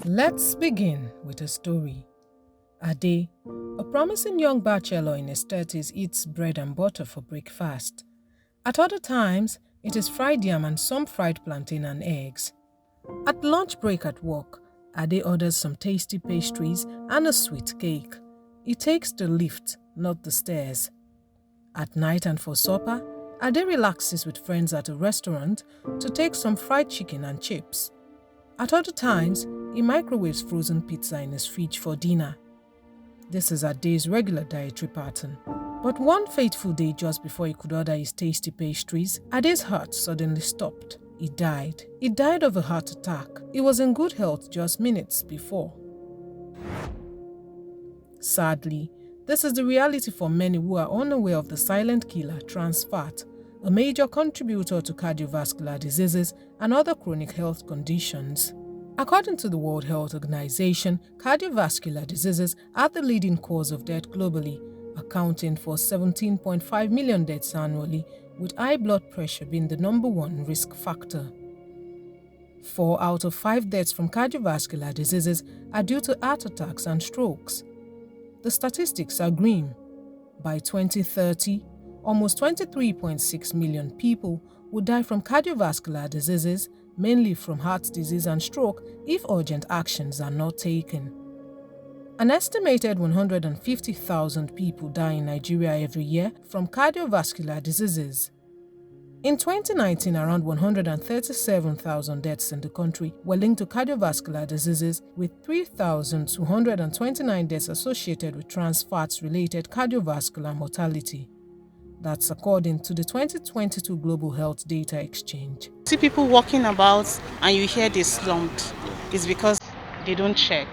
Let's begin with a story. Ade, a promising young bachelor in his 30s, eats bread and butter for breakfast. At other times, it is fried yam and some fried plantain and eggs. At lunch break at work, Ade orders some tasty pastries and a sweet cake. He takes the lift, not the stairs. At night and for supper, Ade relaxes with friends at a restaurant to take some fried chicken and chips. At other times, he microwaves frozen pizza in his fridge for dinner. This is Ade's regular dietary pattern. But one fateful day just before he could order his tasty pastries, Ade's heart suddenly stopped. He died. He died of a heart attack. He was in good health just minutes before. Sadly, this is the reality for many who are unaware of the silent killer, trans fat, a major contributor to cardiovascular diseases and other chronic health conditions. According to the World Health Organization, cardiovascular diseases are the leading cause of death globally, accounting for 17.5 million deaths annually, with high blood pressure being the number one risk factor. 4 out of 5 deaths from cardiovascular diseases are due to heart attacks and strokes. The statistics are grim. By 2030, almost 23.6 million people will die from cardiovascular diseases, mainly from heart disease and stroke, if urgent actions are not taken. An estimated 150,000 people die in Nigeria every year from cardiovascular diseases. In 2019, around 137,000 deaths in the country were linked to cardiovascular diseases, with 3,229 deaths associated with trans fats-related cardiovascular mortality. That's according to the 2022 Global Health Data Exchange. See people walking about and you hear they slumped. It's because they don't check.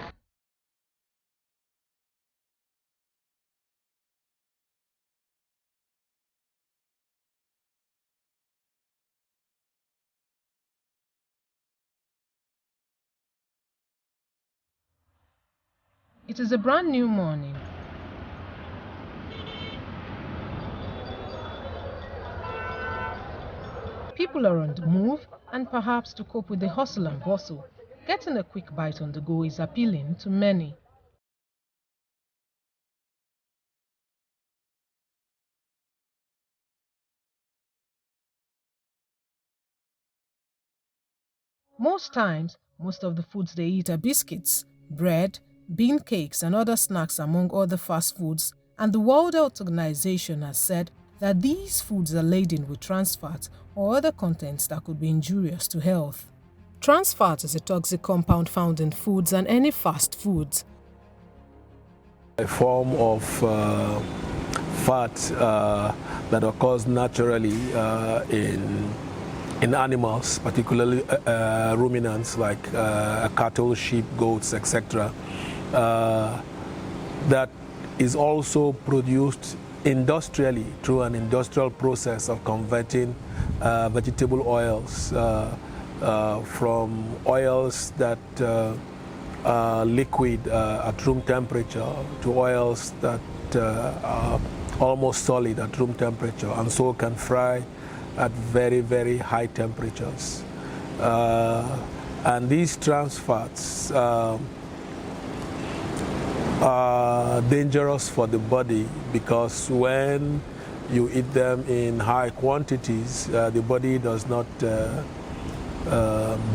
It is a brand new morning. People are on the move, and perhaps to cope with the hustle and bustle, getting a quick bite on the go is appealing to many. Most times, most of the foods they eat are biscuits, bread, bean cakes, and other snacks, among other fast foods, and the World Health Organization has said that these foods are laden with trans fat or other contents that could be injurious to health. Trans fat is a toxic compound found in foods and any fast foods. A form of fat that occurs naturally in animals, particularly ruminants like cattle, sheep, goats, etc. That is also produced industrially through an industrial process of converting vegetable oils from oils that are liquid at room temperature to oils that are almost solid at room temperature and so can fry at very, very high temperatures. And these trans fats are dangerous for the body because when you eat them in high quantities, the body does not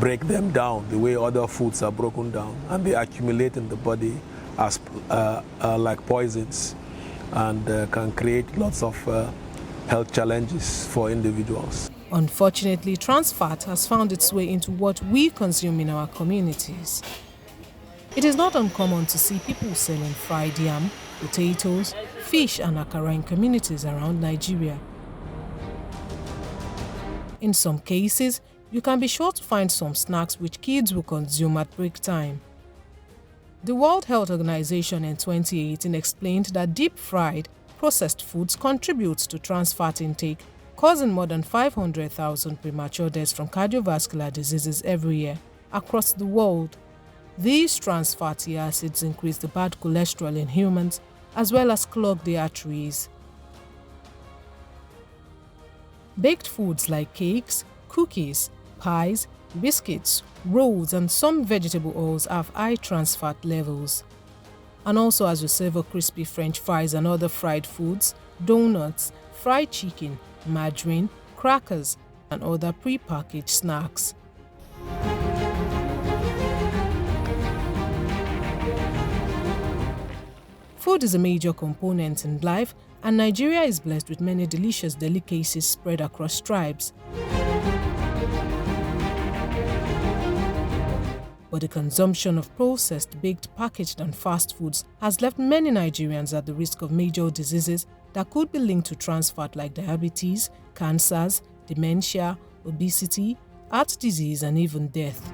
break them down the way other foods are broken down, and they accumulate in the body as like poisons and can create lots of health challenges for individuals. Unfortunately, trans fat has found its way into what we consume in our communities. It is not uncommon to see people selling fried yam, potatoes, fish and akara in communities around Nigeria. In some cases, you can be sure to find some snacks which kids will consume at break time. The World Health Organization in 2018 explained that deep-fried, processed foods contribute to trans fat intake, causing more than 500,000 premature deaths from cardiovascular diseases every year across the world. These trans fatty acids increase the bad cholesterol in humans as well as clog the arteries. Baked foods like cakes, cookies, pies, Biscuits, rolls, and some vegetable oils have high trans fat levels. And also, as you savor crispy French fries and other fried foods, donuts, fried chicken, margarine, crackers, and other pre-packaged snacks. Food is a major component in life, and Nigeria is blessed with many delicious delicacies spread across tribes. But the consumption of processed, baked, packaged, and fast foods has left many Nigerians at the risk of major diseases that could be linked to trans fat like diabetes, cancers, dementia, obesity, heart disease, and even death.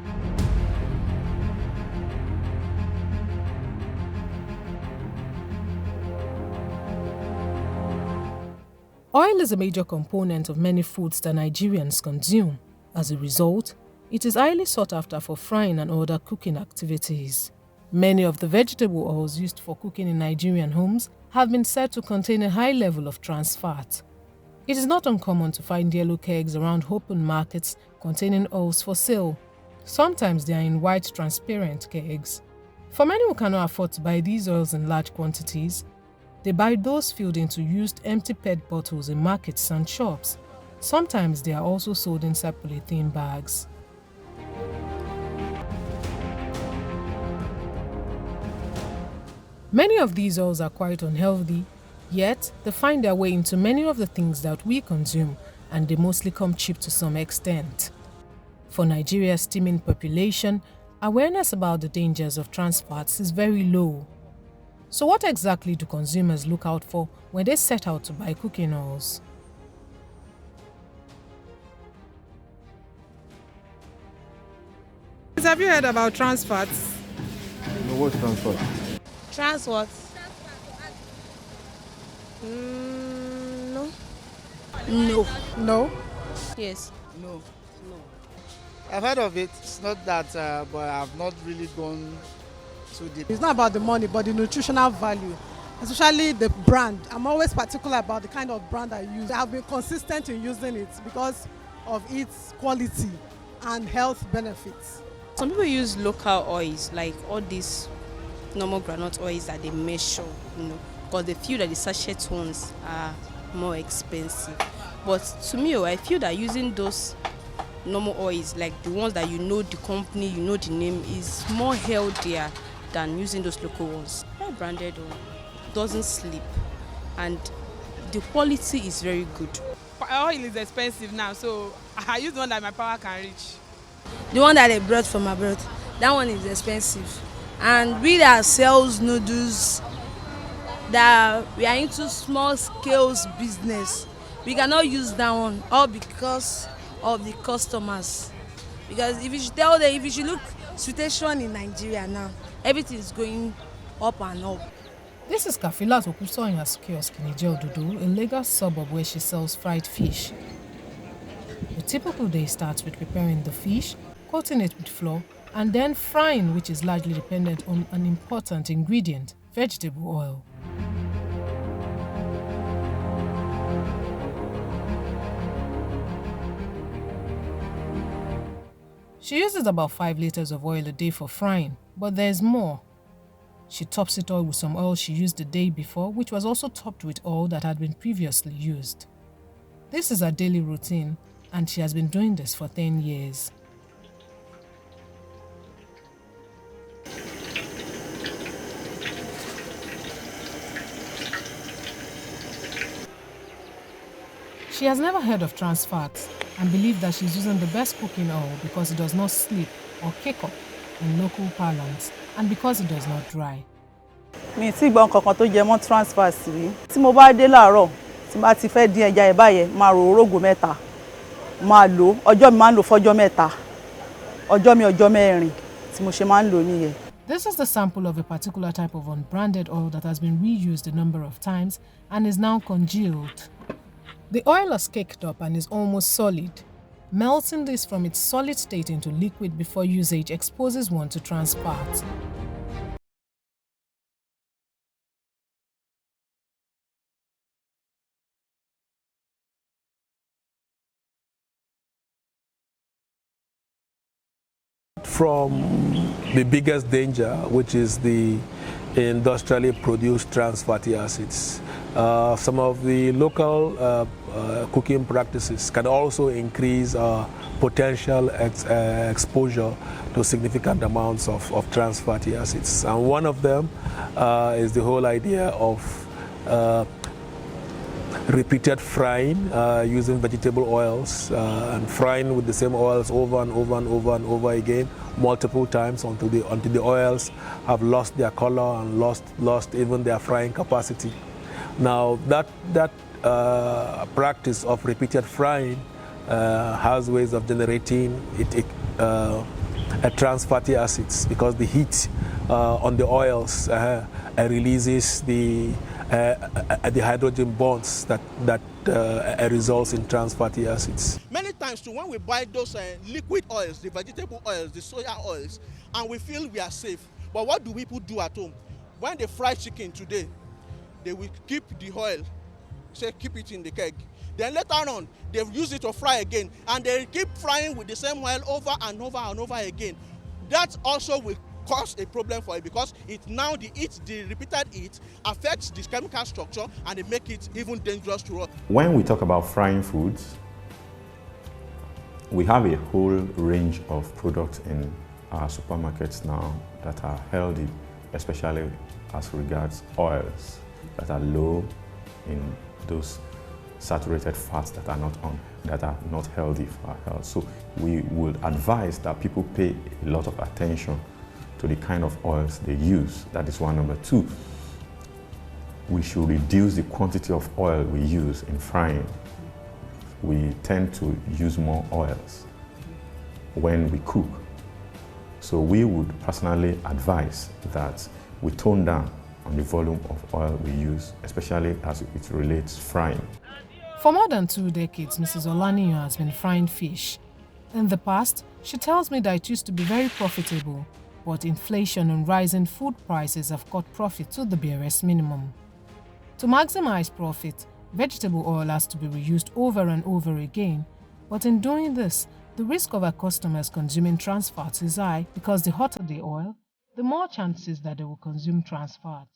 Oil is a major component of many foods that Nigerians consume. As a result, it is highly sought after for frying and other cooking activities. Many of the vegetable oils used for cooking in Nigerian homes have been said to contain a high level of trans fat. It is not uncommon to find yellow kegs around open markets containing oils for sale. Sometimes they are in white transparent kegs. For many who cannot afford to buy these oils in large quantities, they buy those filled into used empty PET bottles in markets and shops. Sometimes they are also sold in polythene bags. Many of these oils are quite unhealthy, yet they find their way into many of the things that we consume, and they mostly come cheap to some extent. For Nigeria's teeming population, awareness about the dangers of trans fats is very low. So what exactly do consumers look out for when they set out to buy cooking oils? Have you heard about trans fats? No, what's trans fat? Trans what? No. No. No. Yes. No. I've heard of it. It's not that, but I've not really gone too deep. It's not about the money, but the nutritional value, especially the brand. I'm always particular about the kind of brand I use. I've been consistent in using it because of its quality and health benefits. Some people use local oils, like all these normal groundnut oils that they measure, because they feel that the sachet ones are more expensive. But to me, I feel that using those normal oils, like the ones that you know the company, you know the name, is more healthier than using those local ones. That branded oil doesn't sleep, and the quality is very good. Oil is expensive now, so I use one that my power can reach. The one that they brought from abroad, that one is expensive. And we that sells noodles, that we are into small scales business, we cannot use that one, all because of the customers. Because if you should tell them, if you should look situation in Nigeria now, everything is going up and up. This is Kafilat Okusonya's kiosk in Ijeododo, a Lagos suburb where she sells fried fish. The typical day starts with preparing the fish, coating it with flour, and then frying, which is largely dependent on an important ingredient, vegetable oil. She uses about 5 liters of oil a day for frying, but there's more. She tops it all with some oil she used the day before, which was also topped with oil that had been previously used. This is her daily routine, and she has been doing this for 10 years. She has never heard of trans fats and believes that she's using the best cooking oil because it does not slip or kick up in local parlance and because it does not dry. Mi ti gbọ́ nǹkan kan tó jẹ mọ́ trans fat rí. Tí mo bá dé láàárọ̀, tí bá ti fẹ́ dín ẹja ẹ̀ báyẹn, máa ro orógùn mẹ́ta. Máa lò, ọjọ́ mi máa ń lò fọ́jọ́ mẹ́ta. Ọjọ́ mẹ́rin tí mo ṣe máa ń lò nìyẹn. This is the sample of a particular type of unbranded oil that has been reused a number of times and is now congealed. The oil has caked up and is almost solid. Melting this from its solid state into liquid before usage exposes one to trans fat. from the biggest danger, which is the industrially produced trans fatty acids. Some of the local cooking practices can also increase potential exposure to significant amounts of trans fatty acids. And one of them is the whole idea of repeated frying using vegetable oils and frying with the same oils over and over and over and over again multiple times until the oils have lost their color and lost even their frying capacity. Now that practice of repeated frying has ways of generating trans fatty acids, because the heat on the oils releases the hydrogen bonds that results in trans fatty acids. Many times too, when we buy those liquid oils, the vegetable oils, the soya oils, and we feel we are safe, but what do people do at home? When they fry chicken today, they will keep the oil, say keep it in the keg. Then later on, they use it to fry again, and they keep frying with the same oil over and over and over again. That also will cause a problem for it, because the repeated heat affects the chemical structure and it makes it even dangerous to us. When we talk about frying foods, we have a whole range of products in our supermarkets now that are healthy, especially as regards oils that are low in those saturated fats that are not healthy for our health. So we would advise that people pay a lot of attention to the kind of oils they use. That is one. Number two, we should reduce the quantity of oil we use in frying. We tend to use more oils when we cook. So we would personally advise that we tone down on the volume of oil we use, especially as it relates frying. For more than 2 decades, Mrs. Olaniyan has been frying fish. In the past, she tells me that it used to be very profitable, but inflation and rising food prices have cut profit to the barest minimum. To maximize profit, vegetable oil has to be reused over and over again, but in doing this, the risk of our customers consuming trans fats is high, because the hotter the oil, the more chances that they will consume trans fats.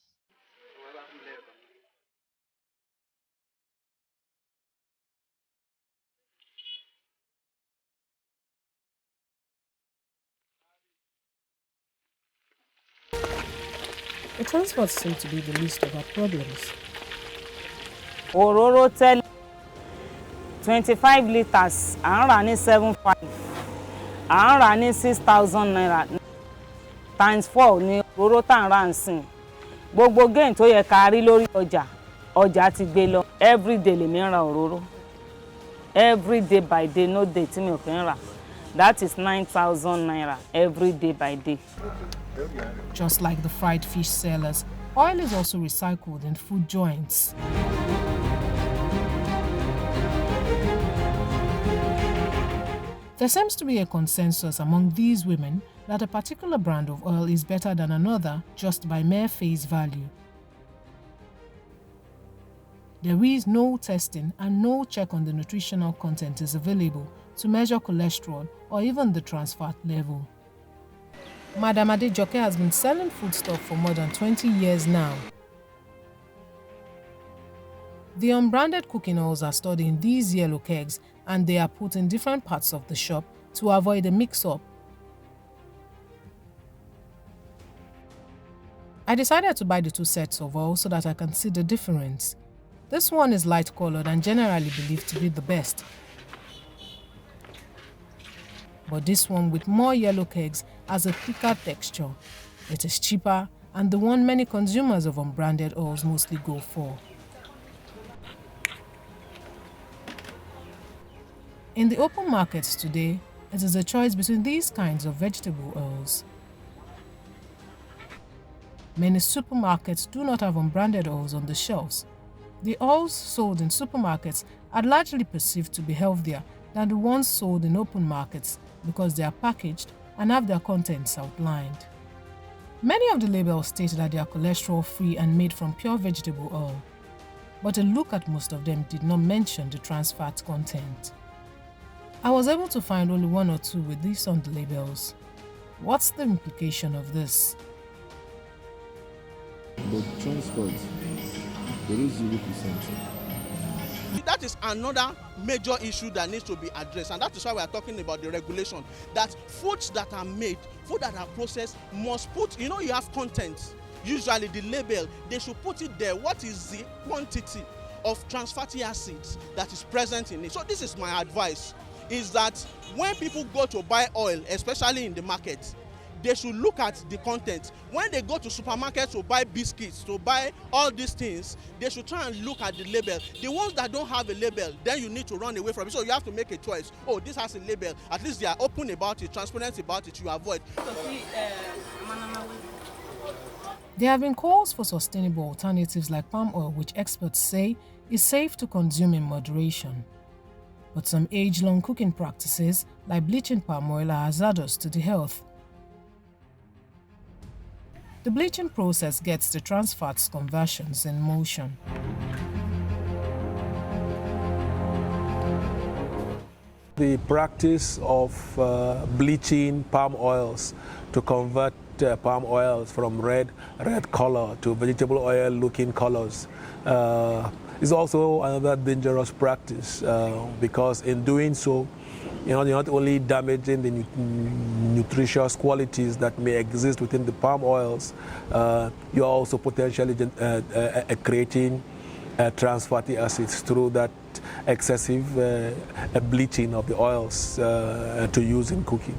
The trans fats seem to be the least of our problems. Òróró tẹ́lẹ̀ 25 litres à ń rà ní 7,500, à ń rà ní 6,000 naira times 4 ní òróró tá à ń rà ń sìn. Gbogbo gain tó yẹ ká rí lórí ọjà ti gbé lọ. Everyday lèmi ń ra òróró. Every day by day, no day tí mi ò kí ń rà. That is 9,000 naira every day by day. Just like the fried fish sellers, oil is also recycled in food joints. There seems to be a consensus among these women that a particular brand of oil is better than another just by mere face value. There is no testing and no check on the nutritional content is available to measure cholesterol or even the trans fat level. Madam Adejoke has been selling foodstuff for more than 20 years now. The unbranded cooking oils are stored in these yellow kegs, and they are put in different parts of the shop to avoid a mix-up. I decided to buy the 2 sets of oil so that I can see the difference. This one is light-colored and generally believed to be the best. But this one with more yellow kegs has a thicker texture. It is cheaper and the one many consumers of unbranded oils mostly go for. In the open markets today, it is a choice between these kinds of vegetable oils. Many supermarkets do not have unbranded oils on the shelves. The oils sold in supermarkets are largely perceived to be healthier than the ones sold in open markets because they are packaged and have their contents outlined. Many of the labels state that they are cholesterol-free and made from pure vegetable oil, but a look at most of them did not mention the trans fat content. I was able to find only 1 or 2 with this on the labels. What's the implication of this? But transport, there is 0%. That is another major issue that needs to be addressed, and that is why we are talking about the regulation, that foods that are made, food that are processed must put, you have content, usually the label, they should put it there. What is the quantity of trans fatty acids that is present in it? So this is my advice, is that when people go to buy oil, especially in the market, they should look at the content. When they go to supermarkets to buy biscuits, to buy all these things, they should try and look at the label. The ones that don't have a label, then you need to run away from it. So you have to make a choice. Oh, this has a label. At least they are open about it, transparent about it, you avoid. There have been calls for sustainable alternatives like palm oil, which experts say is safe to consume in moderation. But some age-long cooking practices, like bleaching palm oil, are hazardous to the health. The bleaching process gets the trans fats conversions in motion. The practice of bleaching palm oils to convert palm oils from red color to vegetable oil looking colors is also another dangerous practice because in doing so, you're not only damaging the nutritious qualities that may exist within the palm oils, you're also potentially creating trans fatty acids through that excessive bleaching of the oils to use in cooking.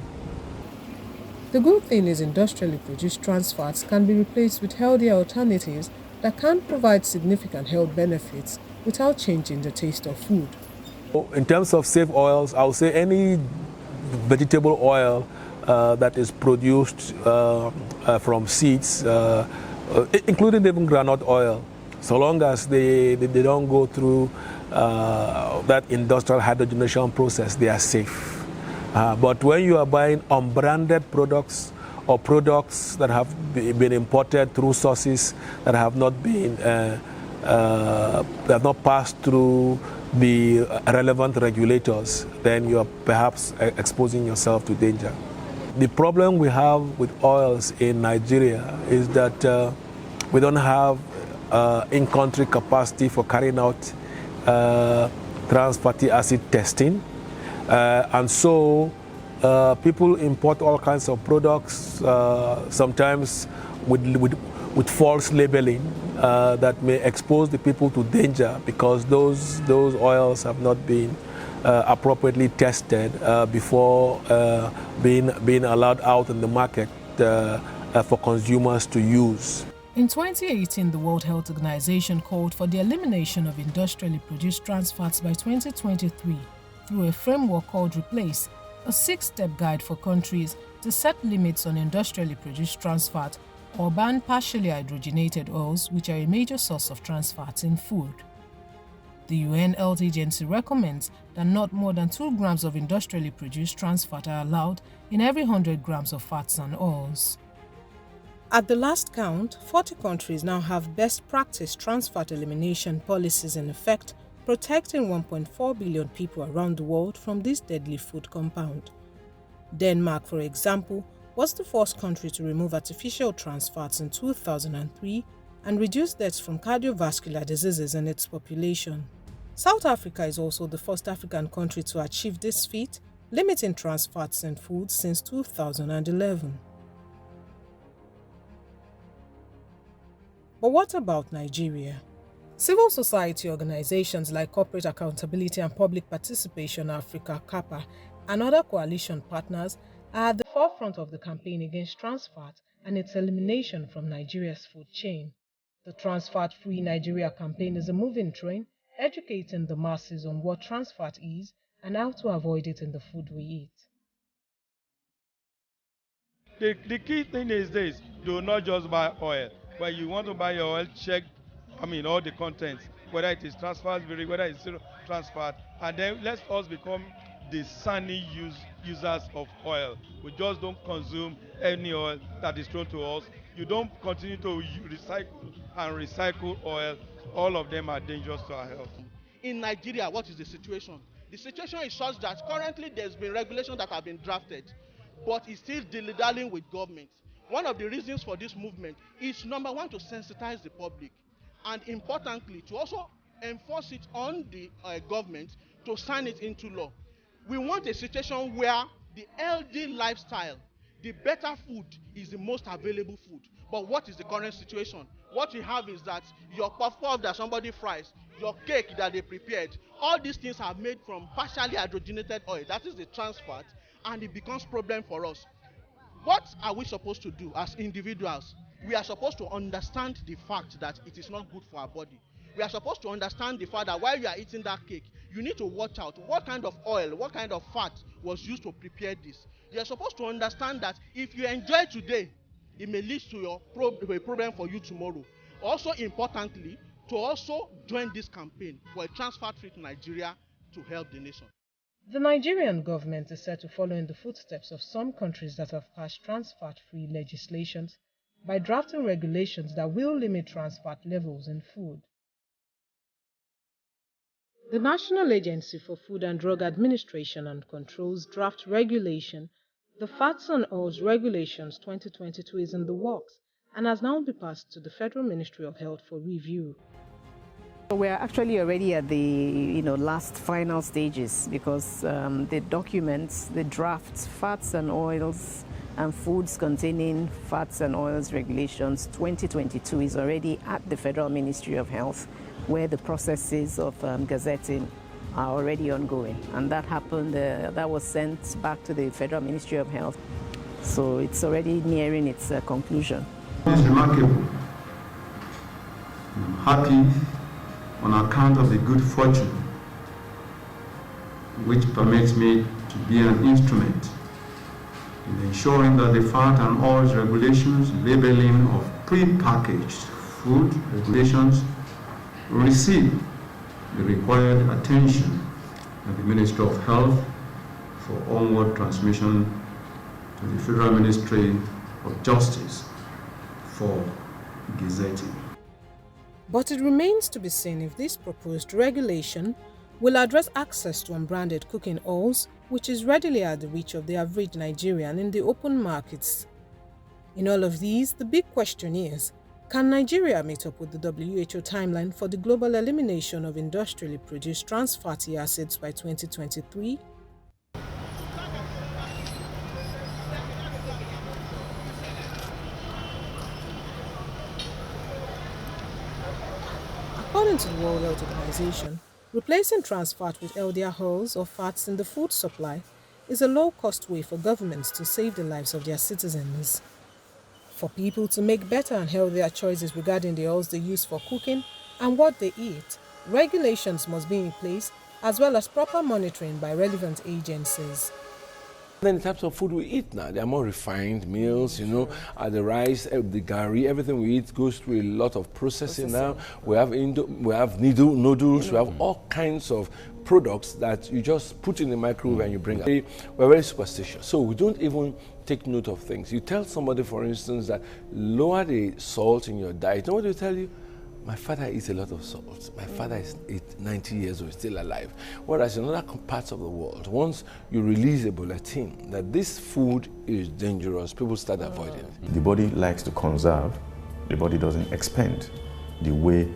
The good thing is industrially produced trans fats can be replaced with healthier alternatives that can provide significant health benefits without changing the taste of food. In terms of safe oils, I would say any vegetable oil that is produced from seeds, including even groundnut oil, so long as they don't go through that industrial hydrogenation process, they are safe. But when you are buying unbranded products or products that have been imported through sources that have not been that have not passed through the relevant regulators, then you are perhaps exposing yourself to danger. The problem we have with oils in Nigeria is that we don't have in-country capacity for carrying out trans fatty acid testing, and so people import all kinds of products, sometimes with false labeling that may expose the people to danger because those oils have not been appropriately tested before being allowed out in the market for consumers to use. In 2018, the World Health Organization called for the elimination of industrially produced trans fats by 2023 through a framework called REPLACE, a 6-step guide for countries to set limits on industrially produced trans fat or ban partially hydrogenated oils, which are a major source of trans fats in food. The UN Health Agency recommends that not more than 2 grams of industrially produced trans fat are allowed in every 100 grams of fats and oils. At the last count, 40 countries now have best practice trans fat elimination policies in effect, protecting 1.4 billion people around the world from this deadly food compound. Denmark, for example, was the first country to remove artificial trans fats in 2003 and reduce deaths from cardiovascular diseases in its population. South Africa is also the first African country to achieve this feat, limiting trans fats in food since 2011. But what about Nigeria? Civil society organizations like Corporate Accountability and Public Participation Africa, CAPA, and other coalition partners are at the forefront of the campaign against trans fat and its elimination from Nigeria's food chain. The Trans Fat Free Nigeria campaign is a moving train, educating the masses on what trans fat is and how to avoid it in the food we eat. The key thing is this: do not just buy oil. When you want to buy your oil, check all the contents, whether it is trans fat, whether it's zero trans fat, and then let us become discerning users of oil. We just don't consume any oil that is thrown to us. You don't continue to recycle oil. All of them are dangerous to our health. In Nigeria, what is the situation? The situation is such that currently there's been regulations that have been drafted. but is still dilly-dallying with government. One of the reasons for this movement is, number one, to sensitize the public, and importantly, to also enforce it on the government to sign it into law. We want a situation where the healthy lifestyle, the better food is the most available food. But what is the current situation? What we have is that your puff-puff that somebody fries, your cake that they prepared, all these things are made from partially hydrogenated oil, that is the trans fat, and it becomes a problem for us. What are we supposed to do as individuals? We are supposed to understand the fact that it is not good for our body. We are supposed to understand the fact that while you are eating that cake, you need to watch out what kind of oil, what kind of fat was used to prepare this. You are supposed to understand that if you enjoy today, it may lead to a problem for you tomorrow. Also importantly, to also join this campaign for a trans fat-free Nigeria to help the nation. The Nigerian government is set to follow in the footsteps of some countries that have passed trans fat-free legislations by drafting regulations that will limit trans fat levels in food. The National Agency for Food and Drug Administration and Control's draft regulation, the Fats and Oils Regulations 2022, is in the works and has now been passed to the Federal Ministry of Health for review. We're actually already at the last final stages, because the documents, the drafts, Fats and Oils and Foods Containing Fats and Oils Regulations 2022 is already at the Federal Ministry of Health, where the processes of gazetting are already ongoing. And that happened, that was sent back to the Federal Ministry of Health. So it's already nearing its conclusion. It's remarkable. I'm happy on account of the good fortune which permits me to be an instrument in ensuring that the fat and oils regulations, labeling of pre-packaged food regulations receive the required attention at the Ministry of Health for onward transmission to the Federal Ministry of Justice for gazetting. But it remains to be seen if this proposed regulation will address access to unbranded cooking oils, which is readily at the reach of the average Nigerian in the open markets. In all of these, the big question is, can Nigeria meet up with the WHO timeline for the global elimination of industrially produced trans fatty acids by 2023? According to the World Health Organization, replacing trans fat with healthier oils or fats in the food supply is a low-cost way for governments to save the lives of their citizens. For people to make better and healthier choices regarding the oils they use for cooking and what they eat, regulations must be in place, as well as proper monitoring by relevant agencies. Then the types of food we eat now, they are more refined meals, the rice, the gari, everything we eat goes through a lot of processing now. We have noodles, we have all kinds of products that you just put in the microwave and you bring out. We're very superstitious, so we don't even take note of things. You tell somebody, for instance, that lower the salt in your diet. You know what they tell you? My father eats a lot of salt. My father is 90 years old, still alive. Whereas in other parts of the world, once you release a bulletin that this food is dangerous, people start avoiding it. The body likes to conserve. The body doesn't expend the way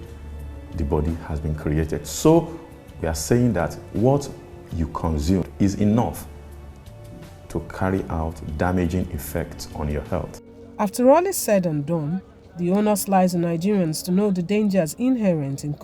the body has been created. So we are saying that what you consume is enough to carry out damaging effects on your health. After all is said and done, the onus lies on Nigerians to know the dangers inherent in